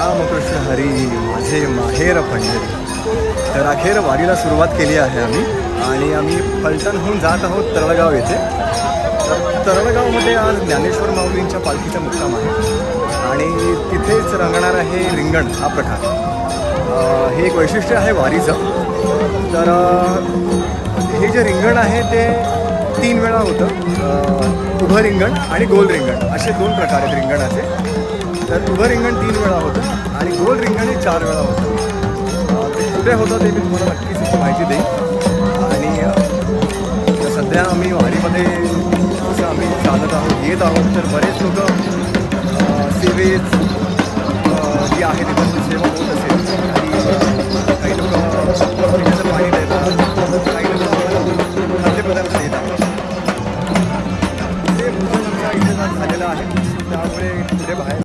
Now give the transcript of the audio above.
रामकृष्ण हरी माझे माहेर पंढरी. तर अखेर वारीला सुरुवात केली आहे आम्ही आणि आम्ही फलटणहून जात आहोत तरळगाव येथे. तर तरळगावमध्ये आज ज्ञानेश्वर माऊलींच्या पालखीचा मुक्काम आहे आणि तिथेच रंगणार आहे रिंगण हा प्रकार. हे एक वैशिष्ट्य आहे वारीचं. तर हे जे रिंगण आहे ते 3 वेळा होतं. उभं रिंगण आणि गोल रिंगण असे 2 प्रकार आहेत रिंगणाचे. तर उभं रिंगण 3 वेळा होतं आणि गोल रिंगण हे 4 वेळा होतं. ते कुठे होतं ते मी तुम्हाला नक्कीच त्याची माहिती देईन. आणि सध्या आम्ही वारीमध्ये जसं आम्ही चालत आहोत येत आहोत तर बरेच लोक सेवेत जी आहे त्याची सेवा होत असेल